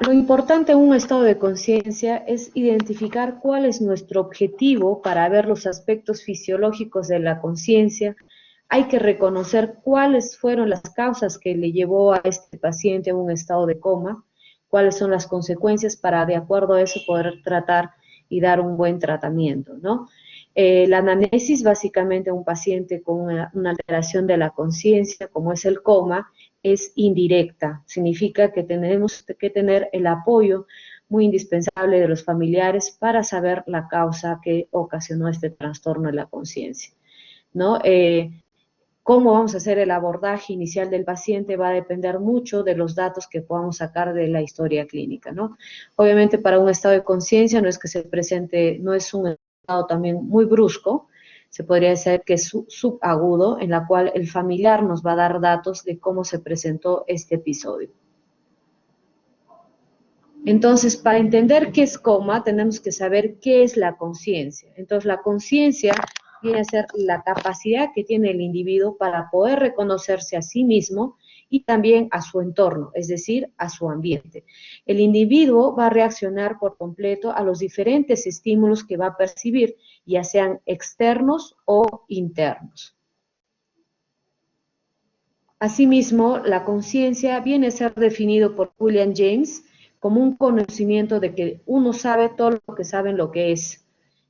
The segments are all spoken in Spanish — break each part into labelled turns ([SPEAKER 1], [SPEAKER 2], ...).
[SPEAKER 1] Lo importante en un estado de conciencia es identificar cuál es nuestro objetivo para ver los aspectos fisiológicos de la conciencia. Hay que reconocer cuáles fueron las causas que le llevó a este paciente a un estado de coma, cuáles son las consecuencias para, de acuerdo a eso, poder tratar y dar un buen tratamiento, ¿no? La anamnesis, básicamente, un paciente con una alteración de la conciencia, como es el coma, es indirecta. Significa que tenemos que tener el apoyo muy indispensable de los familiares para saber la causa que ocasionó este trastorno de la conciencia, ¿no? Cómo vamos a hacer el abordaje inicial del paciente va a depender mucho de los datos que podamos sacar de la historia clínica, ¿no? Obviamente para un estado de conciencia no es que se presente, no es un estado también muy brusco, se podría decir que es subagudo, en la cual el familiar nos va a dar datos de cómo se presentó este episodio. Entonces, para entender qué es coma, tenemos que saber qué es la conciencia. Entonces, la conciencia viene a ser la capacidad que tiene el individuo para poder reconocerse a sí mismo y también a su entorno, es decir, a su ambiente. El individuo va a reaccionar por completo a los diferentes estímulos que va a percibir, ya sean externos o internos. Asimismo, la conciencia viene a ser definido por William James como un conocimiento de que uno sabe todo lo que saben lo que es.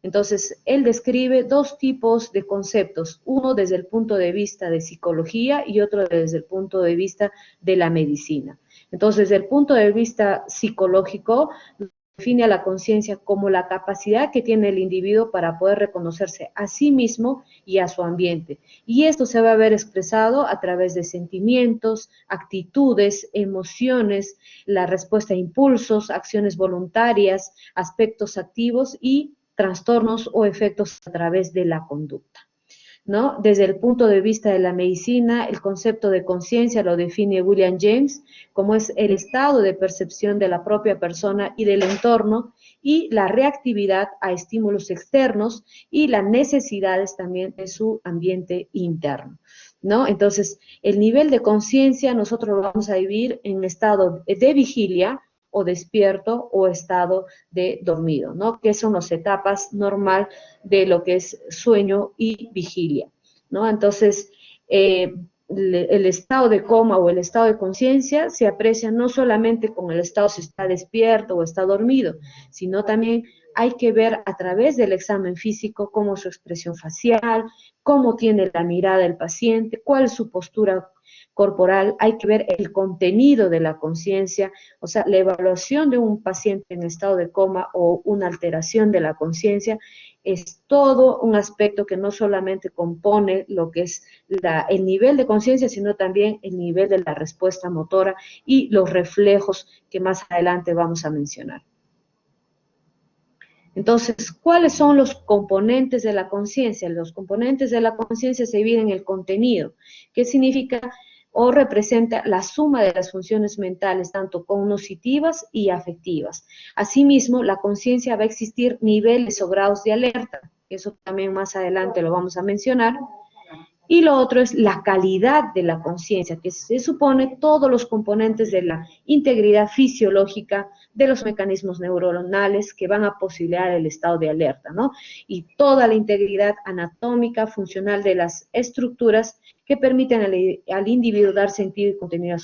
[SPEAKER 1] Entonces, él describe dos tipos de conceptos, uno desde el punto de vista de psicología y otro desde el punto de vista de la medicina. Entonces, desde el punto de vista psicológico, define a la conciencia como la capacidad que tiene el individuo para poder reconocerse a sí mismo y a su ambiente. Y esto se va a ver expresado a través de sentimientos, actitudes, emociones, la respuesta a impulsos, acciones voluntarias, aspectos activos y trastornos o efectos a través de la conducta, ¿no? Desde el punto de vista de la medicina, el concepto de conciencia lo define William James como es el estado de percepción de la propia persona y del entorno y la reactividad a estímulos externos y las necesidades también de su ambiente interno, ¿no? Entonces, el nivel de conciencia nosotros lo vamos a vivir en estado de vigilia o despierto o estado de dormido, ¿no? Que son las etapas normal de lo que es sueño y vigilia, ¿no? Entonces, el estado de coma o el estado de conciencia se aprecia no solamente con el estado si está despierto o está dormido, sino también hay que ver a través del examen físico cómo es su expresión facial, cómo tiene la mirada del paciente, cuál es su postura corporal, hay que ver el contenido de la conciencia, o sea, la evaluación de un paciente en estado de coma o una alteración de la conciencia es todo un aspecto que no solamente compone lo que es el nivel de conciencia, sino también el nivel de la respuesta motora y los reflejos que más adelante vamos a mencionar. Entonces, ¿cuáles son los componentes de la conciencia? Los componentes de la conciencia se dividen en el contenido, que significa o representa la suma de las funciones mentales, tanto cognitivas y afectivas. Asimismo, la conciencia va a existir niveles o grados de alerta, eso también más adelante lo vamos a mencionar. Y lo otro es la calidad de la conciencia, que se supone todos los componentes de la integridad fisiológica de los mecanismos neuronales que van a posibilitar el estado de alerta, ¿no? Y toda la integridad anatómica, funcional de las estructuras que permiten al individuo dar sentido y contenido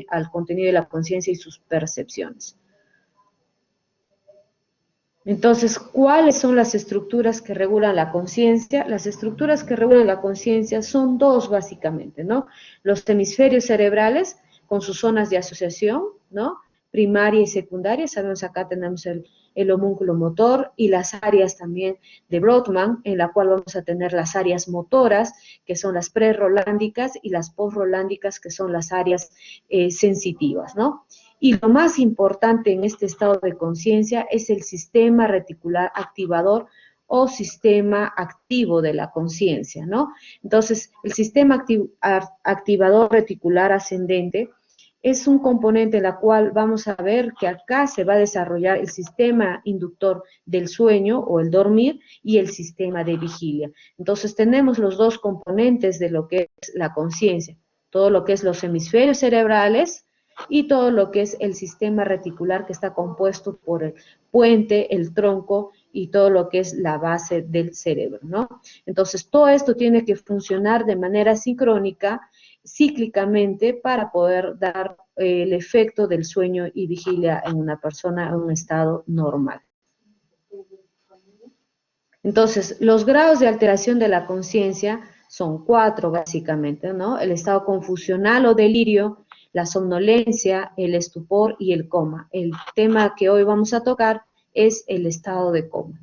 [SPEAKER 1] al contenido de la conciencia y sus percepciones. Entonces, ¿cuáles son las estructuras que regulan la conciencia? Las estructuras que regulan la conciencia son dos básicamente, ¿no? Los hemisferios cerebrales con sus zonas de asociación, ¿no? Primaria y secundaria, sabemos acá tenemos el homúnculo motor y las áreas también de Brodmann, en la cual vamos a tener las áreas motoras, que son las prerrolándicas, y las posrolándicas, que son las áreas sensitivas, ¿no? Y lo más importante en este estado de conciencia es el sistema reticular activador o sistema activo de la conciencia, ¿no? Entonces, el sistema activador reticular ascendente es un componente en la cual vamos a ver que acá se va a desarrollar el sistema inductor del sueño o el dormir y el sistema de vigilia. Entonces, tenemos los dos componentes de lo que es la conciencia, todo lo que es los hemisferios cerebrales, y todo lo que es el sistema reticular, que está compuesto por el puente, el tronco y todo lo que es la base del cerebro, ¿no? Entonces, todo esto tiene que funcionar de manera sincrónica, cíclicamente, para poder dar el efecto del sueño y vigilia en una persona en un estado normal. Entonces, los grados de alteración de la conciencia son 4 básicamente, ¿no? El estado confusional o delirio, la somnolencia, el estupor y el coma. El tema que hoy vamos a tocar es el estado de coma.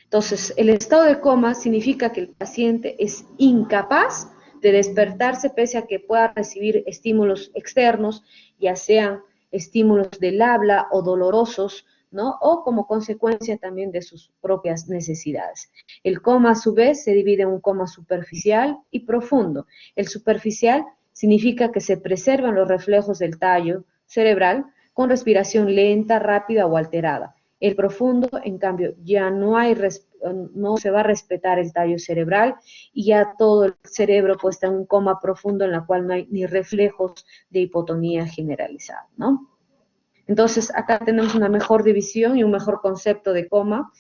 [SPEAKER 1] Entonces, el estado de coma significa que el paciente es incapaz de despertarse pese a que pueda recibir estímulos externos, ya sean estímulos del habla o dolorosos, ¿no? O como consecuencia también de sus propias necesidades. El coma, a su vez, se divide en un coma superficial y profundo. El superficial significa que se preservan los reflejos del tallo cerebral con respiración lenta, rápida o alterada. El profundo, en cambio, ya no se va a respetar el tallo cerebral y ya todo el cerebro pues está en un coma profundo en la cual no hay ni reflejos de hipotonía generalizada, ¿no? Entonces, acá tenemos una mejor división y un mejor concepto de coma.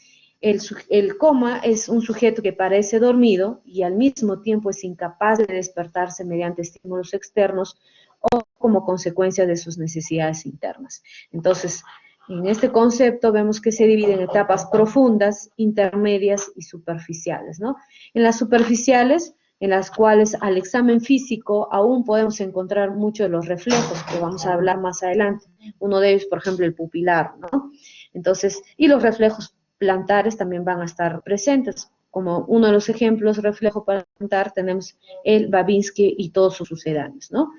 [SPEAKER 1] El coma es un sujeto que parece dormido y al mismo tiempo es incapaz de despertarse mediante estímulos externos o como consecuencia de sus necesidades internas. Entonces, en este concepto vemos que se divide en etapas profundas, intermedias y superficiales, ¿no? En las superficiales, en las cuales al examen físico aún podemos encontrar muchos de los reflejos, que vamos a hablar más adelante. Uno de ellos, por ejemplo, el pupilar, ¿no? Entonces, y los reflejos plantares también van a estar presentes. Como uno de los ejemplos, reflejo plantar, tenemos el Babinski y todos sus sucedáneos, ¿no?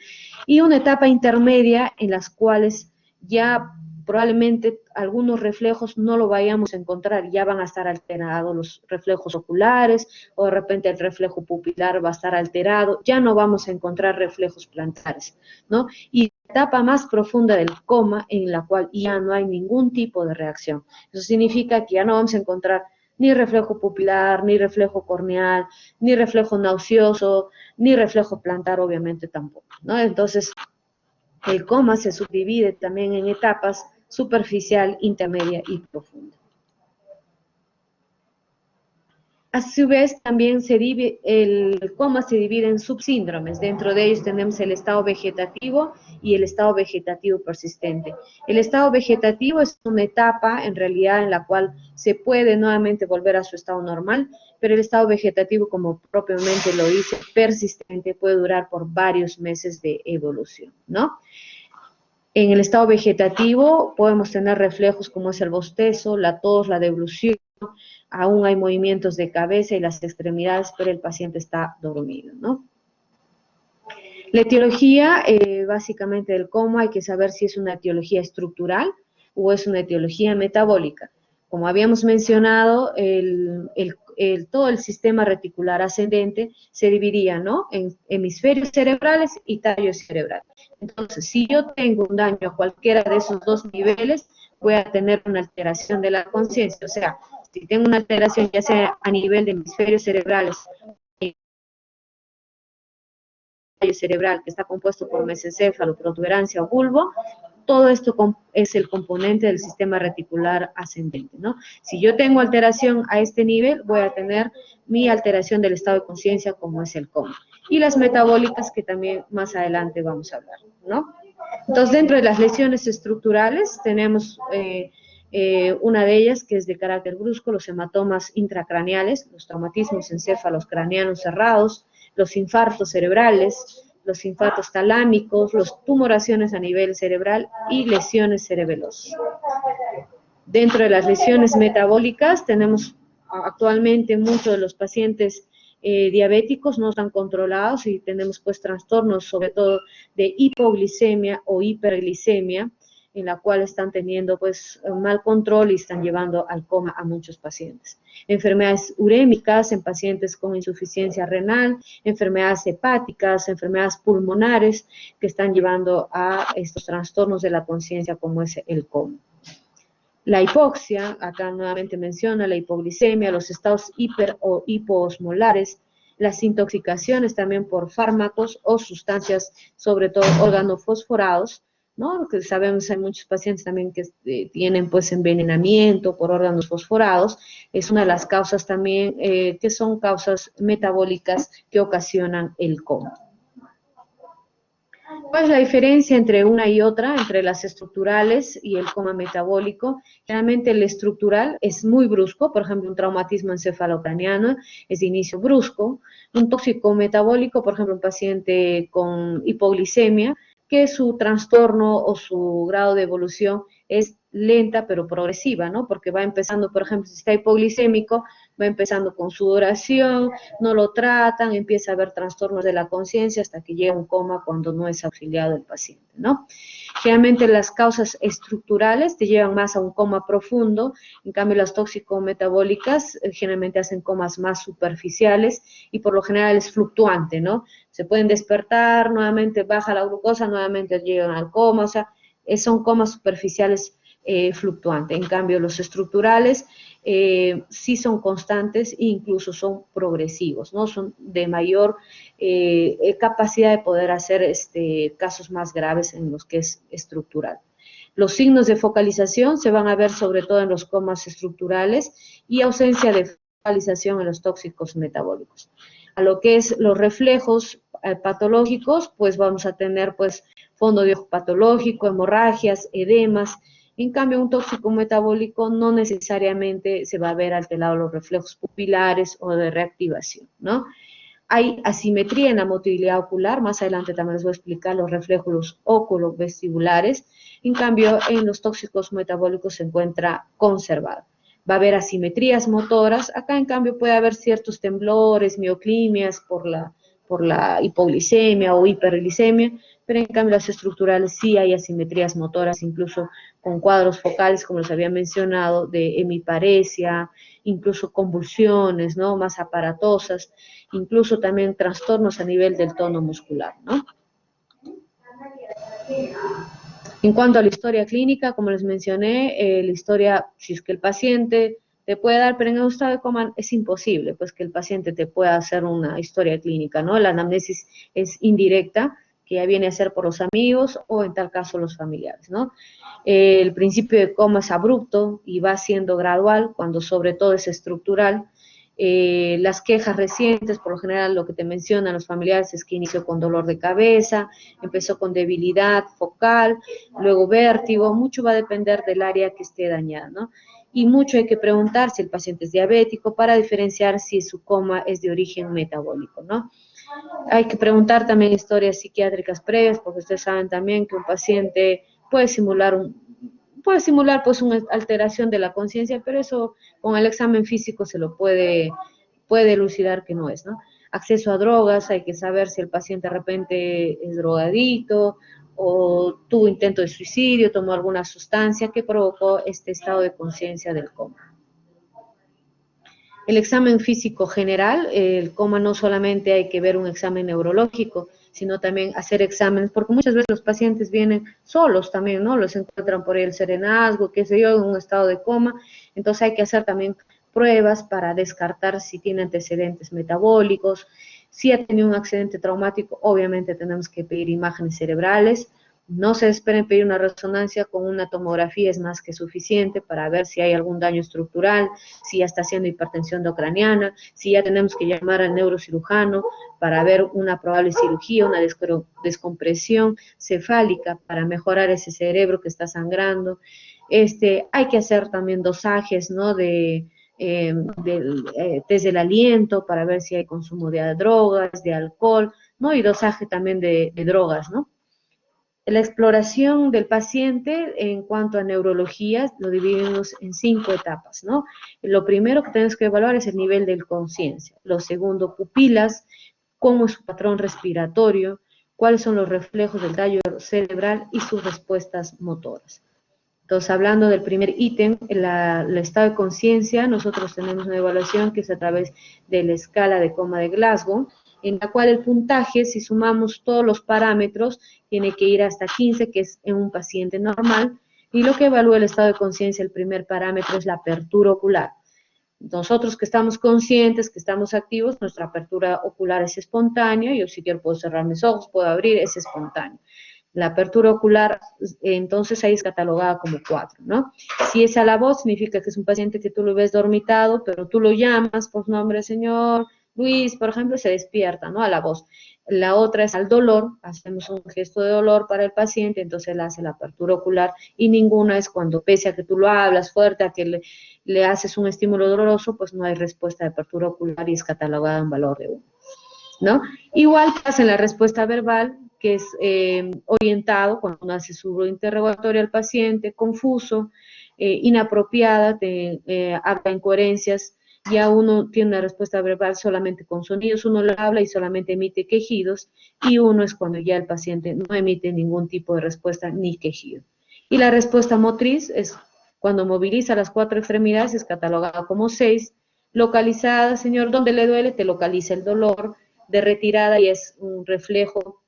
[SPEAKER 1] Y una etapa intermedia en las cuales ya probablemente algunos reflejos no lo vayamos a encontrar, ya van a estar alterados los reflejos oculares, o de repente el reflejo pupilar va a estar alterado, ya no vamos a encontrar reflejos plantares, ¿no? Y la etapa más profunda del coma, en la cual ya no hay ningún tipo de reacción. Eso significa que ya no vamos a encontrar ni reflejo pupilar, ni reflejo corneal, ni reflejo nauseoso, ni reflejo plantar, obviamente tampoco, ¿no? Entonces, el coma se subdivide también en etapas superficial, intermedia y profunda. A su vez, también el coma se divide en subsíndromes. Dentro de ellos tenemos el estado vegetativo y el estado vegetativo persistente. El estado vegetativo es una etapa, en realidad, en la cual se puede nuevamente volver a su estado normal, pero el estado vegetativo, como propiamente lo dice, persistente, puede durar por varios meses de evolución, ¿no? En el estado vegetativo podemos tener reflejos como es el bostezo, la tos, la deglución, aún hay movimientos de cabeza y las extremidades, pero el paciente está dormido, ¿no? La etiología, básicamente del coma, hay que saber si es una etiología estructural o es una etiología metabólica. Como habíamos mencionado, todo el sistema reticular ascendente se dividía, ¿no?, en hemisferios cerebrales y tallo cerebral. Entonces, si yo tengo un daño a cualquiera de esos dos niveles, voy a tener una alteración de la conciencia. O sea, si tengo una alteración ya sea a nivel de hemisferios cerebrales, cerebral que está compuesto por mesencéfalo, protuberancia o bulbo, todo esto es el componente del sistema reticular ascendente, ¿no? Si yo tengo alteración a este nivel, voy a tener mi alteración del estado de conciencia, como es el coma. Y las metabólicas, que también más adelante vamos a hablar, ¿no? Entonces, dentro de las lesiones estructurales, tenemos una de ellas que es de carácter brusco, los hematomas intracraneales, los traumatismos encéfalos craneanos cerrados, los infartos cerebrales, los infartos talámicos, las tumoraciones a nivel cerebral y lesiones cerebelosas. Dentro de las lesiones metabólicas tenemos actualmente muchos de los pacientes diabéticos no están controlados y tenemos pues trastornos sobre todo de hipoglicemia o hiperglicemia, en la cual están teniendo pues un mal control y están llevando al coma a muchos pacientes. Enfermedades urémicas en pacientes con insuficiencia renal, enfermedades hepáticas, enfermedades pulmonares que están llevando a estos trastornos de la conciencia como es el coma. La hipoxia, acá nuevamente menciona la hipoglicemia, los estados hiper o hipoosmolares, las intoxicaciones también por fármacos o sustancias, sobre todo organofosforados, ¿no? Que sabemos hay muchos pacientes también que tienen pues envenenamiento por órganos fosforados, es una de las causas también que son causas metabólicas que ocasionan el coma. ¿Cuál es la diferencia entre una y otra, entre las estructurales y el coma metabólico? Generalmente el estructural es muy brusco, por ejemplo, un traumatismo encefalocraniano es de inicio brusco, un tóxico metabólico, por ejemplo, un paciente con hipoglicemia, que su trastorno o su grado de evolución es lenta pero progresiva, ¿no? Porque va empezando, por ejemplo, si está hipoglicémico, va empezando con sudoración, no lo tratan, empieza a haber trastornos de la conciencia hasta que llega un coma cuando no es auxiliado el paciente, ¿no? Generalmente las causas estructurales te llevan más a un coma profundo, en cambio las tóxico-metabólicas generalmente hacen comas más superficiales y por lo general es fluctuante, ¿no? Se pueden despertar, nuevamente baja la glucosa, nuevamente llegan al coma, o sea, son comas superficiales fluctuantes. En cambio, los estructurales sí son constantes e incluso son progresivos, ¿no? Son de mayor capacidad de poder hacer casos más graves en los que es estructural. Los signos de focalización se van a ver sobre todo en los comas estructurales y ausencia de focalización en los tóxicos metabólicos. A lo que es los reflejos patológicos, pues vamos a tener pues fondo de ojo patológico, hemorragias, edemas. En cambio, un tóxico metabólico no necesariamente se va a ver alterado los reflejos pupilares o de reactivación, ¿no? Hay asimetría en la motilidad ocular, más adelante también les voy a explicar los reflejos oculovestibulares, en cambio en los tóxicos metabólicos se encuentra conservado. Va a haber asimetrías motoras, acá en cambio puede haber ciertos temblores, mioclimias por la hipoglicemia o hiperglicemia, pero en cambio las estructurales sí hay asimetrías motoras, incluso con cuadros focales, como les había mencionado, de hemiparesia, incluso convulsiones, ¿no? Más aparatosas, incluso también trastornos a nivel del tono muscular, ¿no? En cuanto a la historia clínica, como les mencioné, la historia, si es que el paciente te puede dar, pero en un estado de coma es imposible, pues que el paciente te pueda hacer una historia clínica, ¿no? La anamnesis es indirecta, que ya viene a ser por los amigos o en tal caso los familiares, ¿no? El principio de coma es abrupto y va siendo gradual, cuando sobre todo es estructural. Las quejas recientes, por lo general lo que te mencionan los familiares es que inició con dolor de cabeza, empezó con debilidad focal, luego vértigo, mucho va a depender del área que esté dañada, ¿no? Y mucho hay que preguntar si el paciente es diabético para diferenciar si su coma es de origen metabólico, ¿no? Hay que preguntar también historias psiquiátricas previas, porque ustedes saben también que un paciente puede simular pues una alteración de la conciencia, pero eso con el examen físico se lo puede elucidar que no es, ¿no? Acceso a drogas, hay que saber si el paciente de repente es drogadito o tuvo intento de suicidio, tomó alguna sustancia que provocó este estado de conciencia del coma. El examen físico general, el coma no solamente hay que ver un examen neurológico, sino también hacer exámenes, porque muchas veces los pacientes vienen solos también, ¿no? Los encuentran por el serenazgo, qué sé yo, en un estado de coma, entonces hay que hacer también pruebas para descartar si tiene antecedentes metabólicos, si ha tenido un accidente traumático, obviamente tenemos que pedir imágenes cerebrales. No se esperen pedir una resonancia, con una tomografía es más que suficiente para ver si hay algún daño estructural, si ya está haciendo hipertensión intracraniana, si ya tenemos que llamar al neurocirujano para ver una probable cirugía, una descompresión cefálica para mejorar ese cerebro que está sangrando. Hay que hacer también dosajes, ¿no? Desde el aliento para ver si hay consumo de drogas, de alcohol, ¿no? Y dosaje también de drogas, ¿no? La exploración del paciente en cuanto a neurología lo dividimos en 5 etapas, ¿no? Lo primero que tenemos que evaluar es el nivel de conciencia. Lo segundo, pupilas, cómo es su patrón respiratorio, cuáles son los reflejos del tallo cerebral y sus respuestas motoras. Entonces, hablando del primer ítem, el estado de conciencia, nosotros tenemos una evaluación que es a través de la escala de coma de Glasgow, en la cual el puntaje, si sumamos todos los parámetros, tiene que ir hasta 15, que es en un paciente normal, y lo que evalúa el estado de conciencia, el primer parámetro es la apertura ocular. Nosotros que estamos conscientes, que estamos activos, nuestra apertura ocular es espontánea, yo si quiero puedo cerrar mis ojos, puedo abrir, es espontáneo. La apertura ocular, entonces ahí es catalogada como 4, ¿no? Si es a la voz, significa que es un paciente que tú lo ves dormitado, pero tú lo llamas por su nombre, señor Luis, por ejemplo, se despierta, ¿no? A la voz. La otra es al dolor, hacemos un gesto de dolor para el paciente, entonces él hace la apertura ocular, y ninguna es cuando, pese a que tú lo hablas fuerte, a que le haces un estímulo doloroso, pues no hay respuesta de apertura ocular y es catalogada en valor de 1, ¿no? Igual pasa en la respuesta verbal, que es orientado cuando uno hace su interrogatorio al paciente, confuso, inapropiada, habla incoherencias, ya uno tiene una respuesta verbal solamente con sonidos, uno lo habla y solamente emite quejidos, y uno es cuando ya el paciente no emite ningún tipo de respuesta ni quejido. Y la respuesta motriz es cuando moviliza las 4 extremidades, es catalogada como 6, localizada, señor, ¿dónde le duele? Te localiza el dolor, de retirada y es un reflejo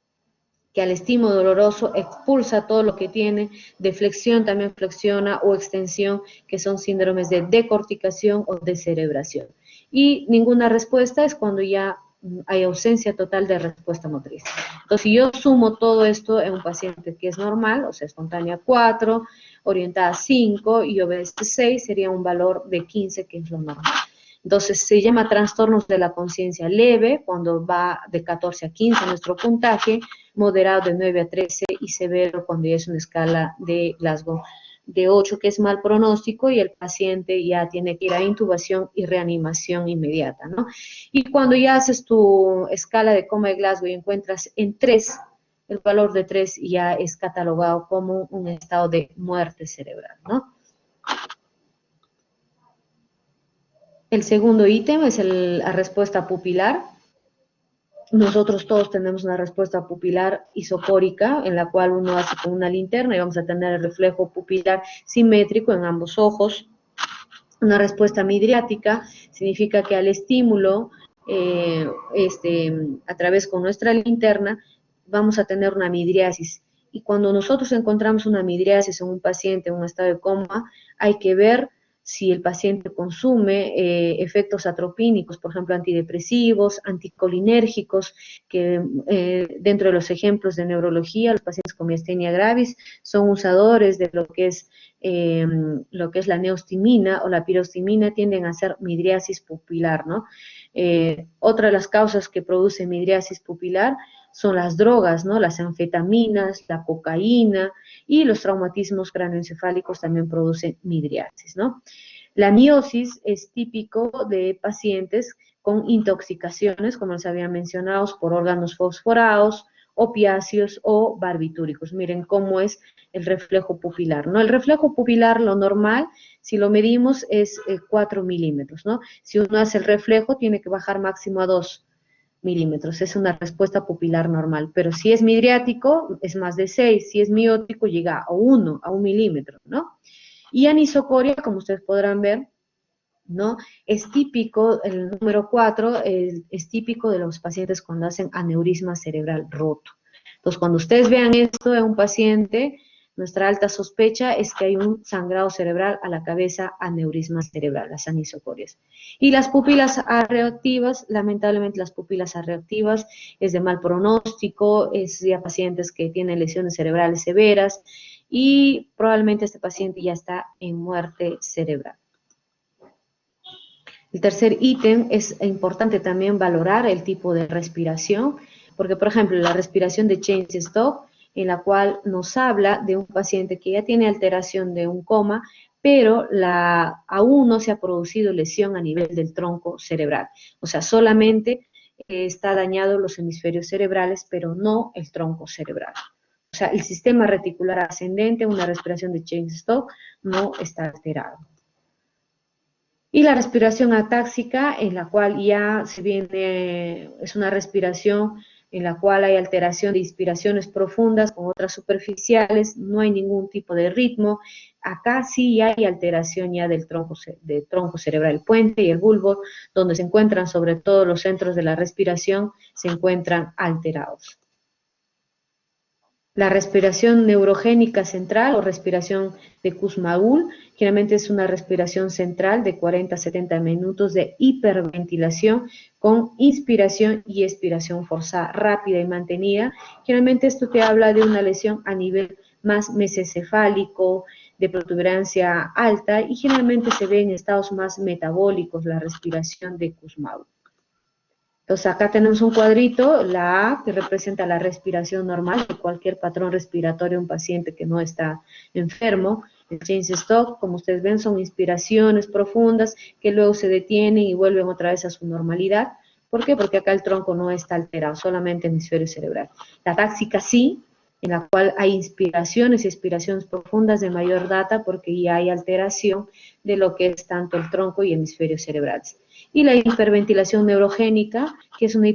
[SPEAKER 1] que al estímulo doloroso expulsa todo lo que tiene, de flexión también flexiona, o extensión, que son síndromes de decorticación o descerebración. Y ninguna respuesta es cuando ya hay ausencia total de respuesta motriz. Entonces, si yo sumo todo esto en un paciente que es normal, o sea, espontánea 4, orientada 5 y obediente 6, sería un valor de 15, que es lo normal. Entonces, se llama trastornos de la conciencia leve, cuando va de 14 a 15 nuestro puntaje, moderado de 9 a 13 y severo cuando ya es una escala de Glasgow de 8, que es mal pronóstico y el paciente ya tiene que ir a intubación y reanimación inmediata, ¿no? Y cuando ya haces tu escala de coma de Glasgow y encuentras en 3, el valor de 3 ya es catalogado como un estado de muerte cerebral, ¿no? El segundo ítem es la respuesta pupilar. Nosotros todos tenemos una respuesta pupilar isocórica, en la cual uno hace con una linterna y vamos a tener el reflejo pupilar simétrico en ambos ojos. Una respuesta midriática significa que al estímulo, a través con nuestra linterna, vamos a tener una midriasis. Y cuando nosotros encontramos una midriasis en un paciente en un estado de coma, hay que ver si el paciente consume efectos atropínicos, por ejemplo, antidepresivos, anticolinérgicos, que dentro de los ejemplos de neurología, los pacientes con miastenia gravis son usadores de lo que es la neostimina o la pirostimina, tienden a hacer midriasis pupilar, ¿no? Otra de las causas que produce midriasis pupilar son las drogas, ¿no? Las anfetaminas, la cocaína y los traumatismos cráneoencefálicos también producen midriasis, ¿no? La miosis es típico de pacientes con intoxicaciones, como les había mencionado, por órganos fosforados, opiáceos o barbitúricos. Miren cómo es el reflejo pupilar, ¿no? El reflejo pupilar, lo normal, si lo medimos, es 4 milímetros, ¿no? Si uno hace el reflejo, tiene que bajar máximo a 2 milímetros, es una respuesta pupilar normal, pero si es midriático, es más de 6, si es miótico, llega a 1 milímetro, ¿no? Y anisocoria, como ustedes podrán ver, ¿no? Es típico, el número 4, es típico de los pacientes cuando hacen aneurisma cerebral roto. Entonces, cuando ustedes vean esto en un paciente, nuestra alta sospecha es que hay un sangrado cerebral a la cabeza, aneurisma cerebral, las anisocorias. Y las pupilas arreactivas, lamentablemente las pupilas arreactivas es de mal pronóstico, es ya pacientes que tienen lesiones cerebrales severas y probablemente este paciente ya está en muerte cerebral. El tercer ítem, es importante también valorar el tipo de respiración, porque por ejemplo la respiración de Cheyne-Stokes, en la cual nos habla de un paciente que ya tiene alteración de un coma, pero aún no se ha producido lesión a nivel del tronco cerebral, o sea, solamente está dañado los hemisferios cerebrales, pero no el tronco cerebral. O sea, el sistema reticular ascendente, una respiración de Cheyne-Stokes, no está alterado. Y la respiración atáxica, en la cual ya se viene, es una respiración en la cual hay alteración de inspiraciones profundas con otras superficiales, no hay ningún tipo de ritmo. Acá sí hay alteración ya del tronco cerebral, el puente y el bulbo, donde se encuentran sobre todo los centros de la respiración, se encuentran alterados. La respiración neurogénica central o respiración de Kussmaul, generalmente es una respiración central de 40 a 70 minutos de hiperventilación con inspiración y expiración forzada, rápida y mantenida. Generalmente esto te habla de una lesión a nivel más mesocefálico, de protuberancia alta, y generalmente se ve en estados más metabólicos la respiración de Kussmaul. Entonces acá tenemos un cuadrito, la A, que representa la respiración normal de cualquier patrón respiratorio de un paciente que no está enfermo. El James Stock, como ustedes ven, son inspiraciones profundas que luego se detienen y vuelven otra vez a su normalidad. ¿Por qué? Porque acá el tronco no está alterado, solamente el hemisferio cerebral. La táxica sí, en la cual hay inspiraciones y expiraciones profundas de mayor data porque ya hay alteración de lo que es tanto el tronco y el hemisferio cerebral. Y la hiperventilación neurogénica, que es una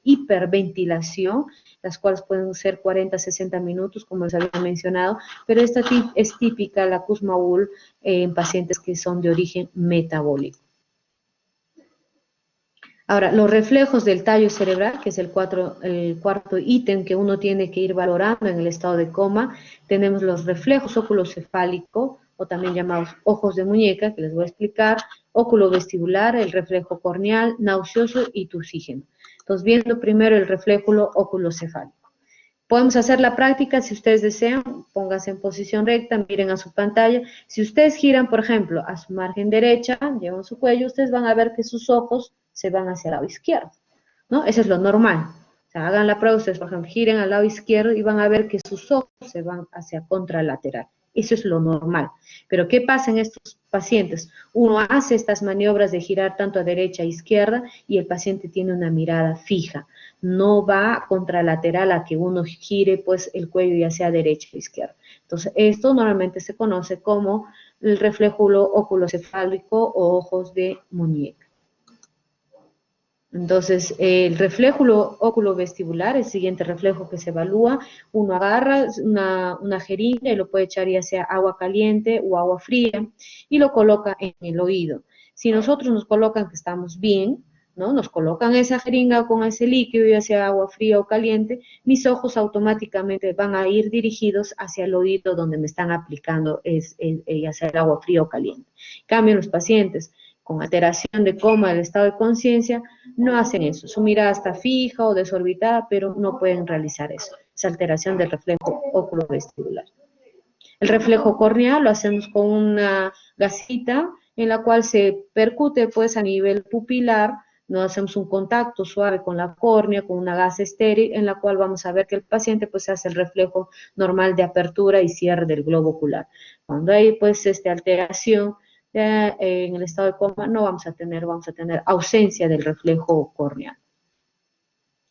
[SPEAKER 1] hiperventilación, las cuales pueden ser 40 a 60 minutos, como les había mencionado, pero esta es típica, la Kussmaul, en pacientes que son de origen metabólico. Ahora, los reflejos del tallo cerebral, que es el cuarto ítem que uno tiene que ir valorando en el estado de coma, tenemos los reflejos óculo-cefálico, o también llamados ojos de muñeca, que les voy a explicar, óculo vestibular, el reflejo corneal, nauseoso y tusígeno. Entonces, viendo primero el reflejo óculo-cefálico. Podemos hacer la práctica, si ustedes desean, pónganse en posición recta, miren a su pantalla. Si ustedes giran, por ejemplo, a su margen derecha, llevan su cuello, ustedes van a ver que sus ojos se van hacia el lado izquierdo, ¿no? Eso es lo normal. O sea, hagan la prueba, ustedes, por ejemplo, giren al lado izquierdo y van a ver que sus ojos se van hacia contralateral. Eso es lo normal. Pero ¿qué pasa en estos pacientes? Uno hace estas maniobras de girar tanto a derecha a izquierda y el paciente tiene una mirada fija. No va contralateral a que uno gire pues el cuello ya sea derecha o izquierda. Entonces, esto normalmente se conoce como el reflejo oculocefálico o ojos de muñeca. Entonces, el reflejo óculo-vestibular, el siguiente reflejo que se evalúa, uno agarra una jeringa y lo puede echar ya sea agua caliente o agua fría y lo coloca en el oído. Si nosotros nos colocan que estamos bien, ¿no? Nos colocan esa jeringa con ese líquido, ya sea agua fría o caliente, mis ojos automáticamente van a ir dirigidos hacia el oído donde me están aplicando ya sea el agua fría o caliente. En cambio, los pacientes con alteración de coma del estado de conciencia, no hacen eso. Su mirada está fija o desorbitada, pero no pueden realizar eso. Esa alteración del reflejo oculovestibular. El reflejo corneal lo hacemos con una gasita en la cual se percute pues a nivel pupilar, no hacemos un contacto suave con la córnea, con una gasa estéril, en la cual vamos a ver que el paciente pues hace el reflejo normal de apertura y cierre del globo ocular. Cuando hay pues alteración en el estado de coma, no vamos a tener ausencia del reflejo corneal.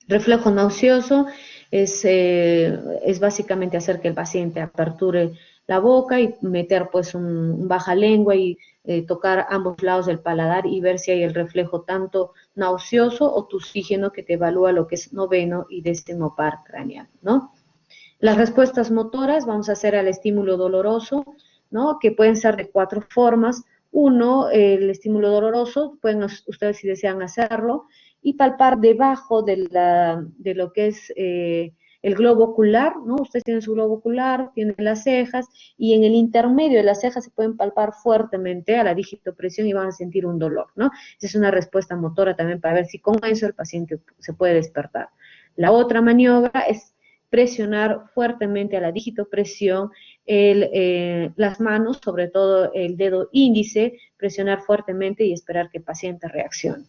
[SPEAKER 1] Reflejo nauseoso es básicamente hacer que el paciente aperture la boca y meter pues un baja lengua y tocar ambos lados del paladar y ver si hay el reflejo tanto nauseoso o tusígeno que te evalúa lo que es noveno y décimo par craneal, ¿no? Las respuestas motoras vamos a hacer al estímulo doloroso, ¿no? Que pueden ser de 4 formas. Uno, el estímulo doloroso, pueden ustedes si desean hacerlo, y palpar debajo de lo que es el globo ocular, ¿no? Ustedes tienen su globo ocular, tienen las cejas, y en el intermedio de las cejas se pueden palpar fuertemente a la digitopresión y van a sentir un dolor, ¿no? Esa es una respuesta motora también para ver si con eso el paciente se puede despertar. La otra maniobra es presionar fuertemente a la digitopresión, las manos, sobre todo el dedo índice, presionar fuertemente y esperar que el paciente reaccione.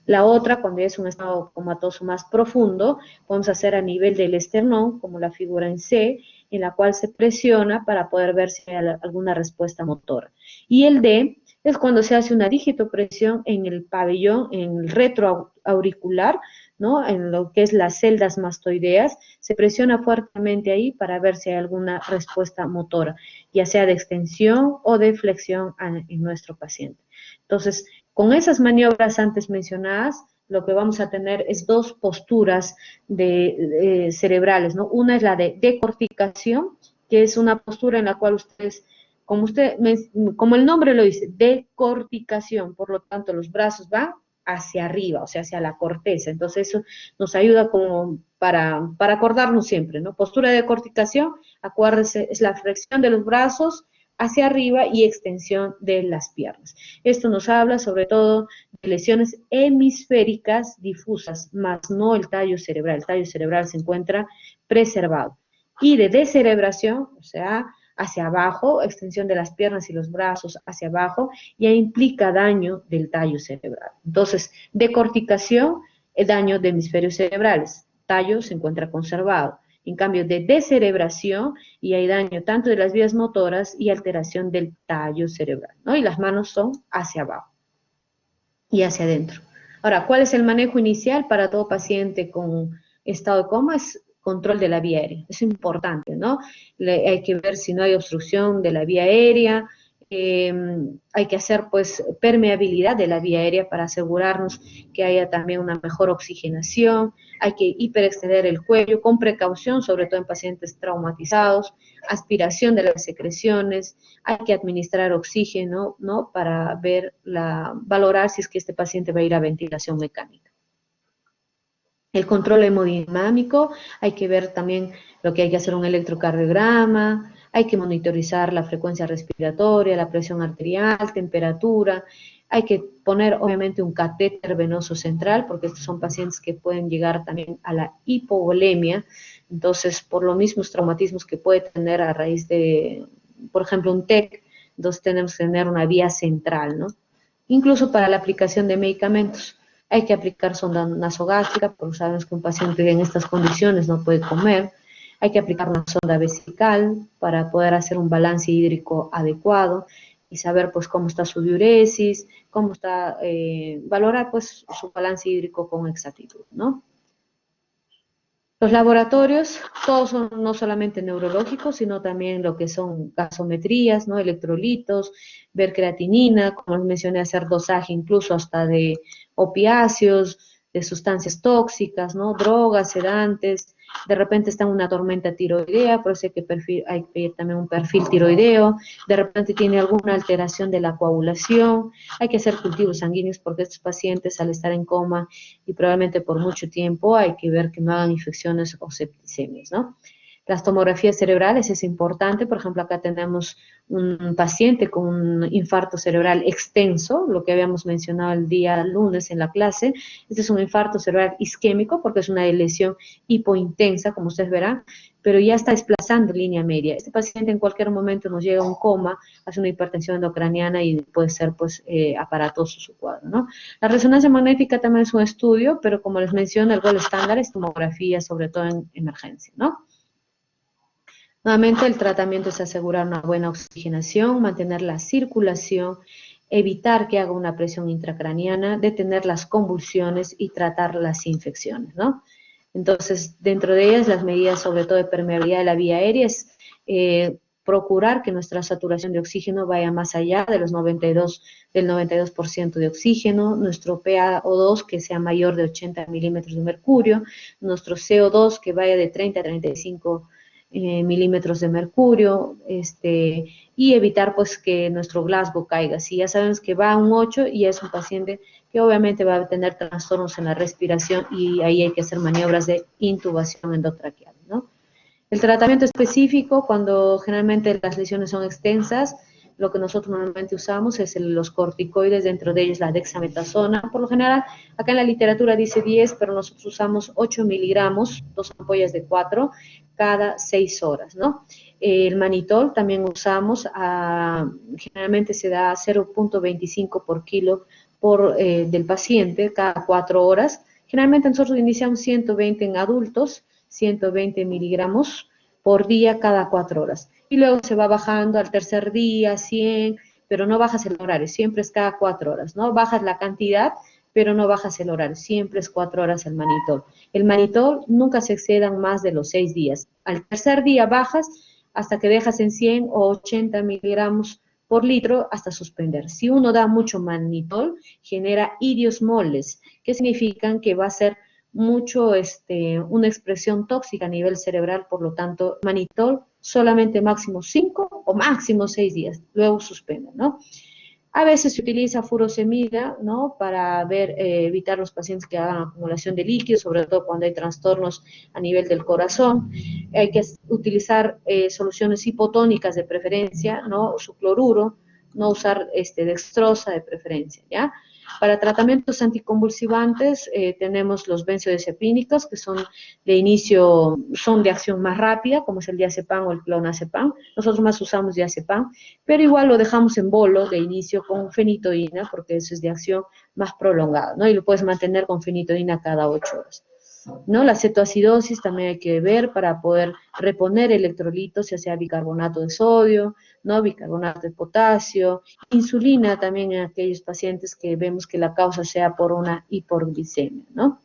[SPEAKER 1] La otra, cuando es un estado comatoso más profundo, podemos hacer a nivel del esternón, como la figura en C, en la cual se presiona para poder ver si hay alguna respuesta motora. Y el D es cuando se hace una digitopresión en el pabellón, en el retroauricular, ¿no? En lo que es las celdas mastoideas, se presiona fuertemente ahí para ver si hay alguna respuesta motora, ya sea de extensión o de flexión en nuestro paciente. Entonces, con esas maniobras antes mencionadas, lo que vamos a tener es 2 posturas cerebrales, ¿no? Una es la de decorticación, que es una postura en la cual ustedes, como el nombre lo dice, decorticación, por lo tanto los brazos van hacia arriba, o sea, hacia la corteza. Entonces eso nos ayuda como para acordarnos siempre, ¿no? Postura de decorticación, acuérdese, es la flexión de los brazos hacia arriba y extensión de las piernas. Esto nos habla sobre todo de lesiones hemisféricas difusas, más no el tallo cerebral. El tallo cerebral se encuentra preservado. Y de descerebración, o sea, hacia abajo, extensión de las piernas y los brazos hacia abajo, ya implica daño del tallo cerebral. Entonces, decorticación, el daño de hemisferios cerebrales. Tallo se encuentra conservado. En cambio, de descerebración, y hay daño tanto de las vías motoras y alteración del tallo cerebral, ¿no? Y las manos son hacia abajo y hacia adentro. Ahora, ¿cuál es el manejo inicial para todo paciente con estado de coma? Es control de la vía aérea. Es importante, ¿no? Hay que ver si no hay obstrucción de la vía aérea, hay que hacer pues permeabilidad de la vía aérea para asegurarnos que haya también una mejor oxigenación, hay que hiperextender el cuello con precaución, sobre todo en pacientes traumatizados, aspiración de las secreciones, hay que administrar oxígeno, ¿no? Para valorar si es que este paciente va a ir a ventilación mecánica. El control hemodinámico, hay que ver también lo que hay que hacer un electrocardiograma, hay que monitorizar la frecuencia respiratoria, la presión arterial, temperatura, hay que poner obviamente un catéter venoso central, porque estos son pacientes que pueden llegar también a la hipovolemia, entonces por los mismos traumatismos que puede tener a raíz de, por ejemplo, un TEC, entonces tenemos que tener una vía central, ¿no? Incluso para la aplicación de medicamentos. Hay que aplicar sonda nasogástrica, porque sabemos que un paciente en estas condiciones no puede comer. Hay que aplicar una sonda vesical para poder hacer un balance hídrico adecuado y saber pues cómo está su diuresis, cómo está, valorar pues su balance hídrico con exactitud, ¿no? Los laboratorios, todos son no solamente neurológicos, sino también lo que son gasometrías, ¿no? Electrolitos, ver creatinina, como les mencioné, hacer dosaje incluso hasta de opiáceos, de sustancias tóxicas, ¿no? Drogas, sedantes, de repente está en una tormenta tiroidea, por eso hay que pedir también un perfil tiroideo, de repente tiene alguna alteración de la coagulación, hay que hacer cultivos sanguíneos porque estos pacientes al estar en coma y probablemente por mucho tiempo hay que ver que no hagan infecciones o septicemias, ¿no? Las tomografías cerebrales es importante, por ejemplo, acá tenemos un paciente con un infarto cerebral extenso, lo que habíamos mencionado el día lunes en la clase. Este es un infarto cerebral isquémico porque es una lesión hipointensa, como ustedes verán, pero ya está desplazando línea media. Este paciente en cualquier momento nos llega a un coma, hace una hipertensión endocraniana y puede ser pues aparatoso su cuadro, ¿no? La resonancia magnética también es un estudio, pero como les menciono, el gol estándar es tomografía, sobre todo en emergencia, ¿no? Nuevamente, el tratamiento es asegurar una buena oxigenación, mantener la circulación, evitar que haga una presión intracraniana, detener las convulsiones y tratar las infecciones, ¿no? Entonces, dentro de ellas, las medidas sobre todo de permeabilidad de la vía aérea es procurar que nuestra saturación de oxígeno vaya más allá de los del 92% de oxígeno, nuestro PaO2 que sea mayor de 80 milímetros de mercurio, nuestro CO2 que vaya de 30 a 35 milímetros de mercurio, y evitar pues que nuestro Glasgow caiga. Si ya sabemos que va a un 8 y es un paciente que obviamente va a tener trastornos en la respiración y ahí hay que hacer maniobras de intubación endotraqueal, ¿no? El tratamiento específico, cuando generalmente las lesiones son extensas, lo que nosotros normalmente usamos es los corticoides, dentro de ellos la dexametasona. Por lo general, acá en la literatura dice 10, pero nosotros usamos 8 miligramos, 2 ampollas de 4, cada 6 horas, ¿no? El manitol también usamos, generalmente se da 0.25 por kilo del paciente cada 4 horas. Generalmente nosotros iniciamos 120 en adultos, 120 miligramos por día cada 4 horas. Y luego se va bajando al tercer día, 100, pero no bajas el horario, siempre es cada 4 horas, ¿no? Bajas la cantidad, pero no bajas el horario, siempre es 4 horas el manitol. El manitol nunca se excedan más de los 6 días. Al tercer día bajas hasta que dejas en 100 o 80 miligramos por litro hasta suspender. Si uno da mucho manitol, genera idiosmoles, que significan que va a ser mucho una expresión tóxica a nivel cerebral, por lo tanto, manitol solamente máximo 5 o máximo 6 días, luego suspende, ¿no? A veces se utiliza furosemida, ¿no? Para evitar los pacientes que hagan acumulación de líquidos, sobre todo cuando hay trastornos a nivel del corazón. Hay que utilizar soluciones hipotónicas de preferencia, ¿no? Su cloruro, no usar dextrosa de preferencia, ¿ya? Para tratamientos anticonvulsivantes tenemos los benzodiazepínicos, que son son de acción más rápida, como es el diazepam o el clonazepam. Nosotros más usamos diazepam, pero igual lo dejamos en bolo de inicio con fenitoína, porque eso es de acción más prolongada, ¿no? Y lo puedes mantener con fenitoína cada 8 horas. ¿No? La cetoacidosis también hay que ver para poder reponer electrolitos, ya sea bicarbonato de sodio, ¿no? Bicarbonato de potasio, insulina también en aquellos pacientes que vemos que la causa sea por una hiporglicemia, ¿no?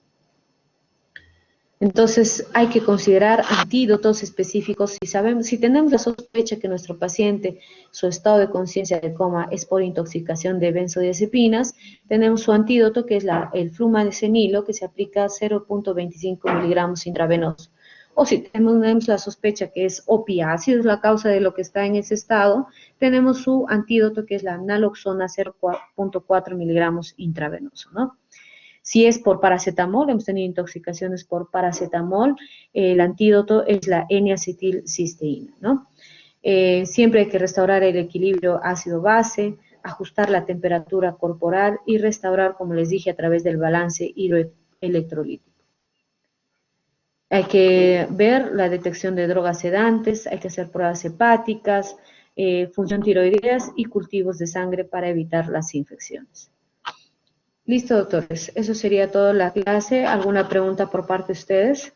[SPEAKER 1] Entonces hay que considerar antídotos específicos si tenemos la sospecha que nuestro paciente, su estado de conciencia de coma es por intoxicación de benzodiazepinas, tenemos su antídoto que es el flumacenilo que se aplica 0.25 miligramos intravenoso. O si tenemos la sospecha que es opiáceo, es la causa de lo que está en ese estado, tenemos su antídoto que es la naloxona 0.4 miligramos intravenoso, ¿no? Si es por paracetamol, hemos tenido intoxicaciones por paracetamol, el antídoto es la N-acetilcisteína, ¿no? Siempre hay que restaurar el equilibrio ácido-base, ajustar la temperatura corporal y restaurar, como les dije, a través del balance hidroelectrolítico. Hay que ver la detección de drogas sedantes, hay que hacer pruebas hepáticas, función tiroideas y cultivos de sangre para evitar las infecciones. Listo, doctores. Eso sería toda la clase. ¿Alguna pregunta por parte de ustedes?